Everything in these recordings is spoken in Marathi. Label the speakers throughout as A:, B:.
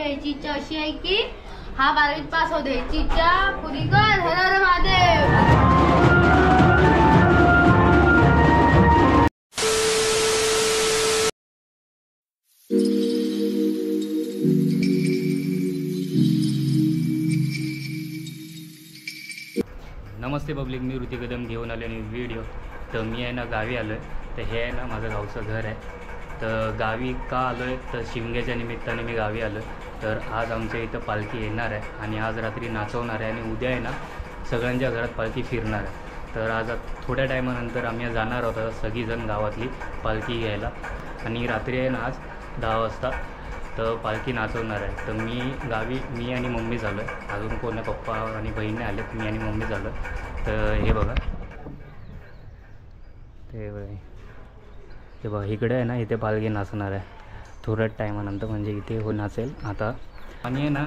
A: यायची इच्छा अशी आहे की हा 12वीत पास होऊ द्यायची इच्छा पुरी कर. हर हर महादेव.
B: नमस्ते पब्लिक, मी ऋतिक कदम घेऊन आलो आणि व्हिडिओ. तर मी आहे ना गावी आलो आहे. तर हे आहे ना माझं गावचं घर आहे. तर गावी का आलो आहे तर शिमग्याच्या निमित्ताने मी गावी आलो आहे. तर आज आमच्या इथं पालखी येणार आहे आणि आज रात्री नाचवणार आहे आणि उद्या आहे ना सगळ्यांच्या घरात पालखी फिरणार आहे. तर आज थोड्या टायमानंतर आम्ही जाणार आहोत सगळीजण गावातली पालखी घ्यायला आणि रात्री आहे ना आज 10 वाजता तर पालखी नाचवणार आहे. तर मी आणि मम्मी झालो आहे. अजून कोण पप्पा आणि बहीण नाही आलेत. मी आणि मम्मी झालो आहे. तर हे बघा ते बघा इकडे आहे ना इथे पालखी नाचणार आहे थोड्याच टायमानंतर, म्हणजे इथे हो नाचेल आता. आणि है ना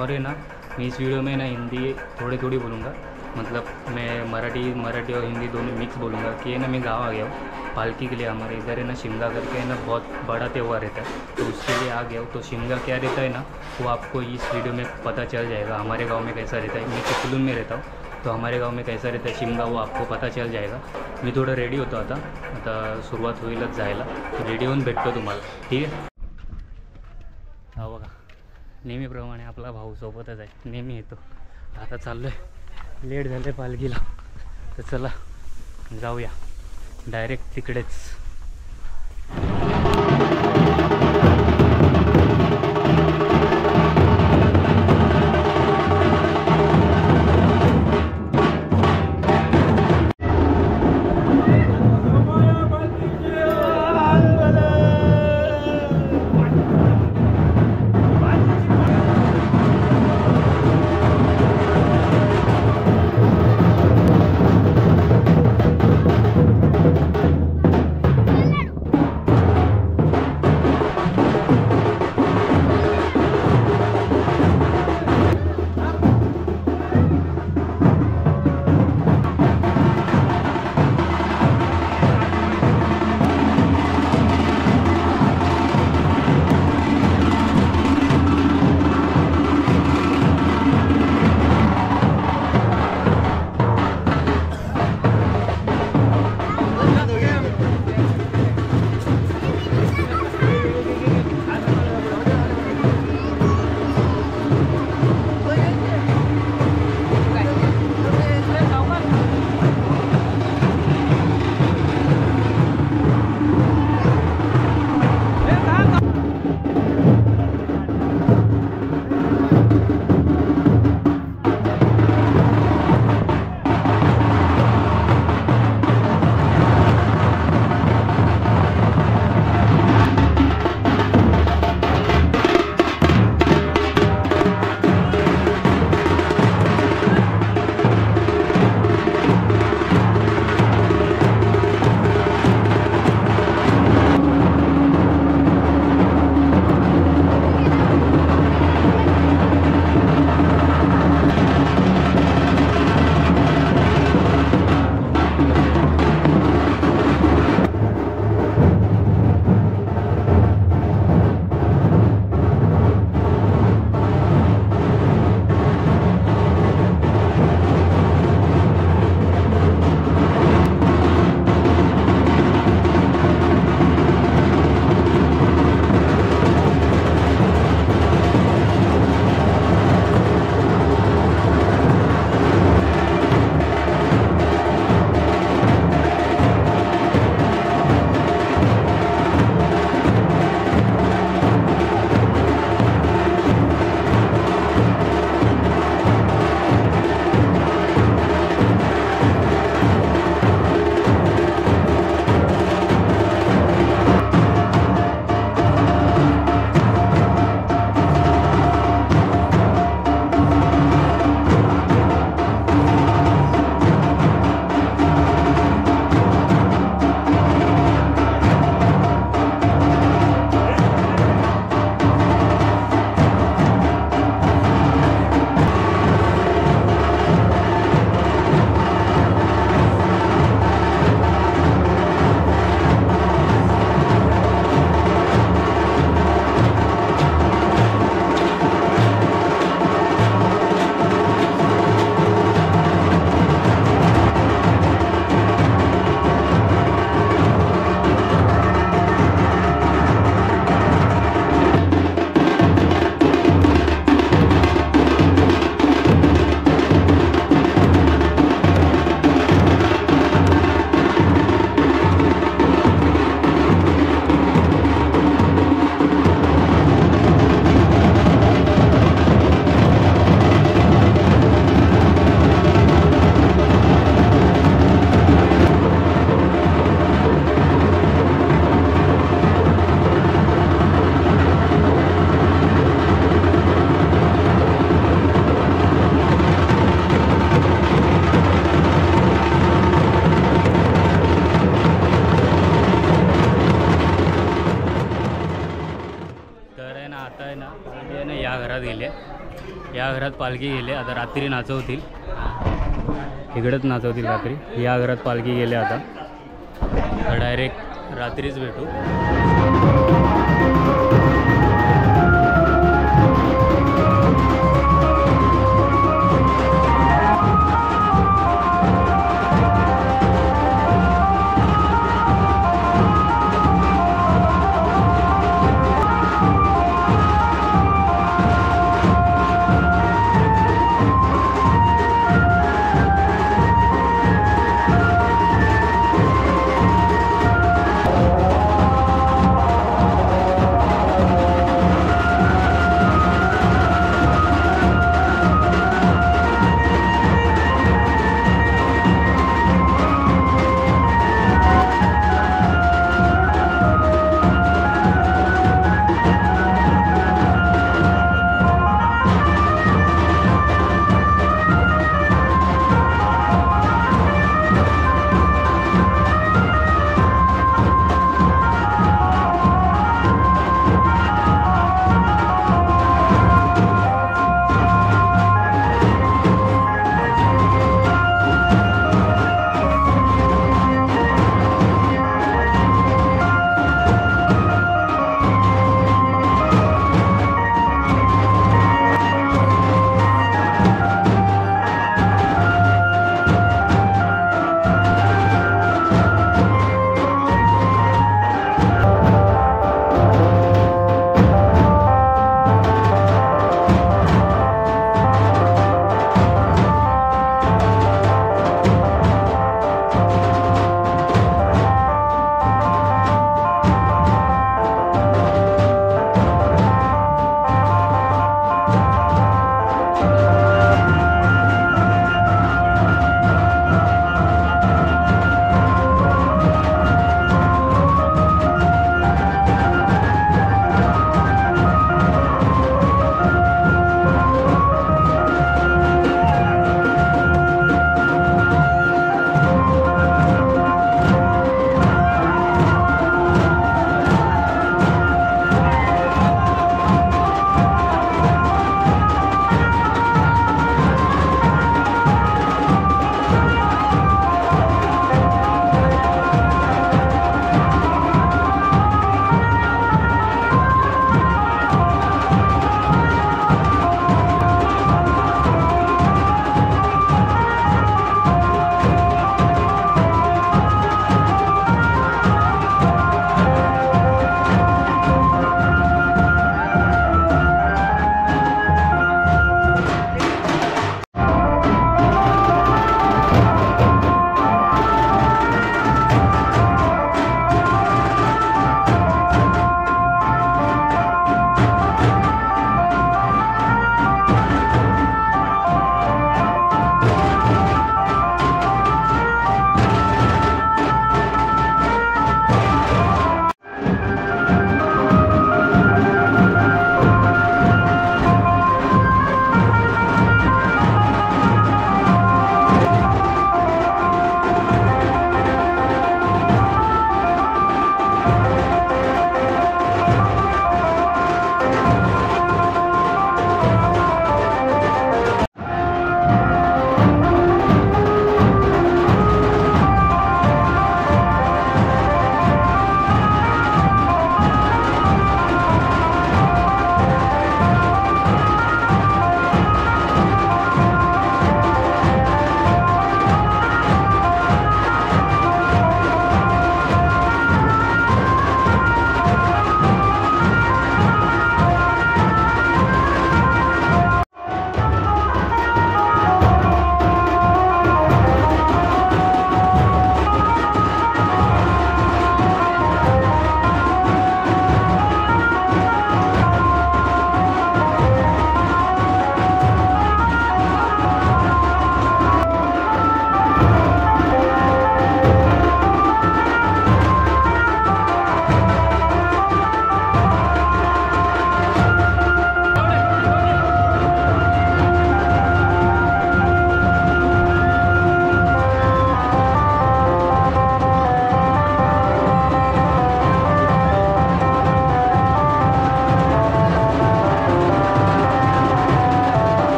B: और है ना मैं इस वीडियो में ना हिंदी थोड़ी बोलूँगा, मतलब मैं मराठी और हिंदी दोनों मिक्स बोलूँगा कि है ना मैं गाँव आ गया हूँ पालकी के लिए. हमारे इधर है ना शिमगा करके है ना बहुत बड़ा त्यौहार रहता है, तो उसके लिए आ गया हूँ. तो शिमगा क्या रहता है ना वो आपको इस वीडियो में पता चल जाएगा. हमारे गांव में कैसा रहता है, मैं चिपलून में रहता हूँ तो हमारे गांव में कैसा रहता है शिमगा वो आपको पता चल जाएगा. मी थोडं रेडी होतो आता सुरुवात होईलच जायला. रेडी होऊन भेटतो तुम्हाला, ठीक आहे. हा बघा नेहमीप्रमाणे आपला भाऊ सोबतच आहे, नेहमी येतो. आता चाललो आहे, लेट झालं आहे पालखीला. तर चला जाऊया डायरेक्ट तिकडेच. आहे ना पालखी आहे ना या घरात गेले, या घरात पालखी गेले. आता रात्री नाचवतील, इकडंच नाचवतील रात्री. या घरात पालखी गेले. आता डायरेक्ट रात्रीच भेटू.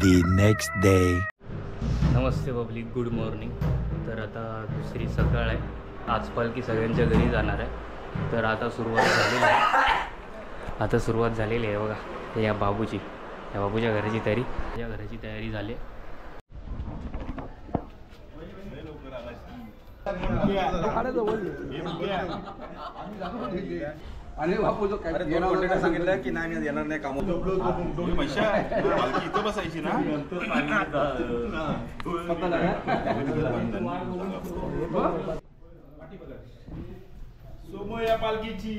C: the next day.
B: Namaste public, good morning. तर आता दुसरी सकाळ आहे. आज पालखी सगळ्यांच्या घरी जाणार आहे. तर आता सुरुवात झालेली आहे बघा. या बाबूच्या घराची तयारी झाली.
D: आणि बापू जो काय सांगितलं की नाही मी येणार नाही काम बसायची ना सोमया पालखीची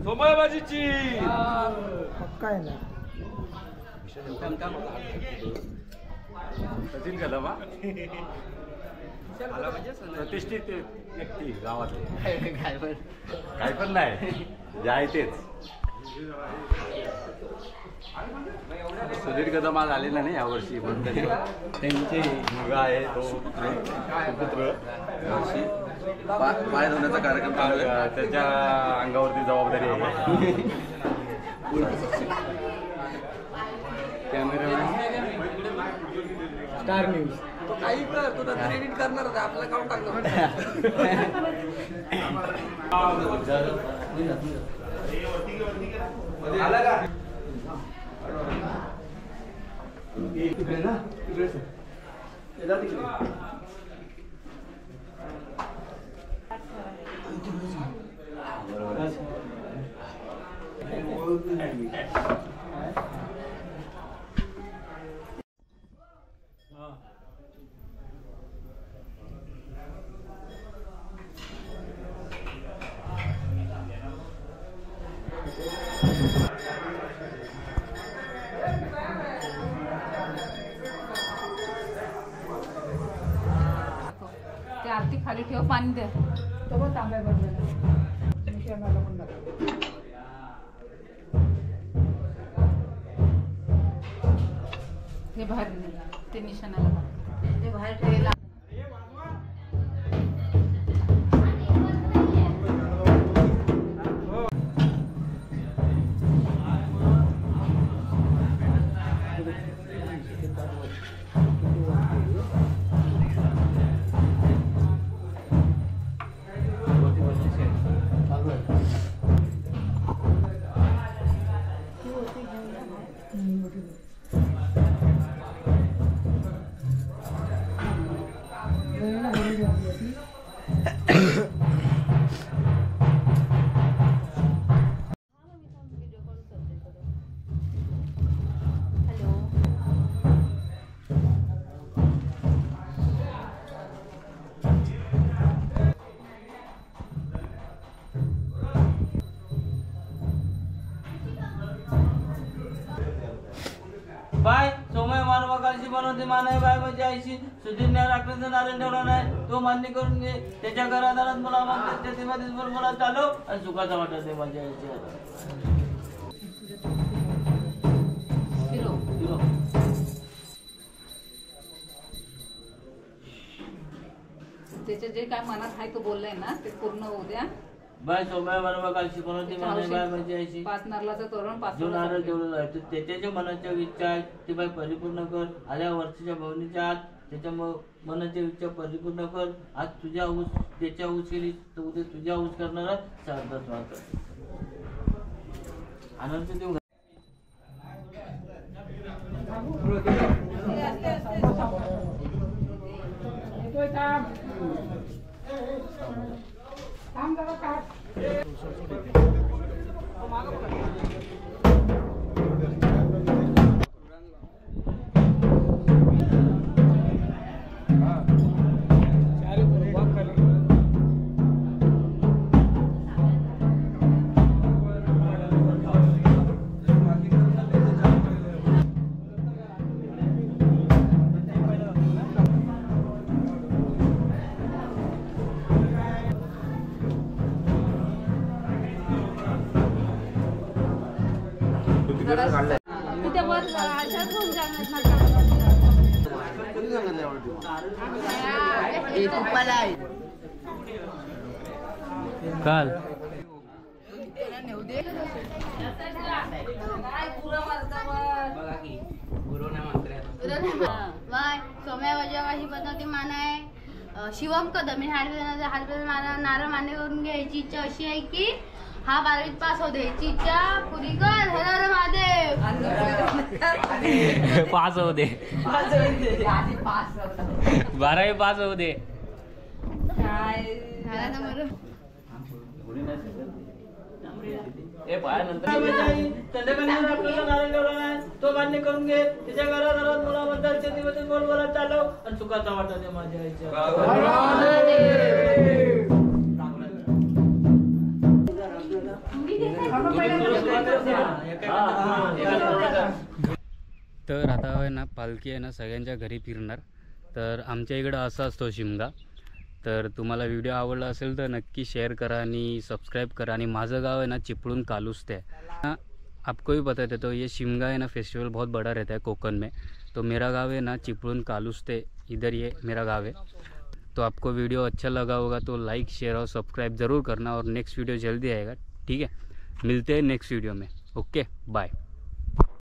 D: सोमयाबाजीची
E: काय ना
D: सचिन कदम प्रतिष्ठित व्यक्ती गावातले काय पण नाही जे आहे तेच. सुधीर कदम आज आलेला नाही यावर्षी, पण त्यांचे मुलगा आहे तो सुपुत्र यावर्षी पाय धुण्याचा कार्यक्रम त्याच्या अंगावरती जबाबदारी आहे. कॅमेरामॅन
E: स्टार न्यूज
D: काही कर तुला क्रेडिट करणार होता आपलं काम टाकलं.
A: ते आरती खाली ठेव, पाणी दे. तांब्या हे बाहेर ते निशाणाला ते बाहेर ठेवला.
F: बाय सोमय मानवा कालशी बनवते मानाय बाय म्हणजे आईशी सुधीर न्याय राखण्याचं नारायण ठेवला नाही तो मान्य करून घे. त्याच्या घरादारात मला मागते त्यामध्येच मला चालव आणि सुखाचा वाटत आहे माझ्या आईची.
A: त्याच्या जे काय मनात आहे तो बोललाय ना ते पूर्ण होऊ द्या.
F: बाय सोमय मानवा कालशी बनवते मानाय बाय म्हणजे आईशी
A: पाच नारळाचं तोरण
F: जो नारळ ठेवलेला आहे तो त्याच्या मनाच्या इच्छा आहे ती बाई परिपूर्ण कर. आल्या वर्षाच्या भवनीच्या आत त्याच्या मनाच्या इच्छा परिपूर्ण कर. आज तुझ्या ऊस त्याच्या ऊस केली तर उद्या तुझ्या ऊस करणारा सारदाच वाकर आनंद देऊ.
B: काल
A: सोम्या वजावाशी बनवते मान आहे शिवम कदम हात नारळ मान्य करून घ्यायची इच्छा अशी आहे की हा 12वीत पास होऊ द्यायची इच्छा पुरी कर. हर हर महादेव.
B: पास होऊ दे 12वी पास होऊ दे.
F: तो मान्य करून घे. त्याच्या घरात मुलाबद्दल शेतीबद्दल बोल बोला चालव आणि चुकाचा वाटा दे माझ्या आईच्या.
B: तर आता आहे ना पालखी आहे ना सगळ्यांच्या घरी फिरणार. तर आमच्या इकडं असा असतो शिमगा. तर तुम्हाला व्हिडिओ आवडला असेल तर नक्की शेअर करा आणि सबस्क्राइब करा. आणि माझं गाव आहे ना चिपळूण कालुस्ते है. आपको भी पता है तो ये शिमगा है ना फेस्टिवल बहुत बड़ा रहता है कोकण में. तो मेरा गाँव है ना चिपळूण कालुस्ते, इधर ये मेरा गाँव है. तो आपको वीडियो अच्छा लगा होगा तो लाइक शेयर और सब्सक्राइब ज़रूर करना. और नेक्स्ट वीडियो जल्दी आएगा. ठीक है, मिलते हैं नेक्स्ट वीडियो में. Okay bye.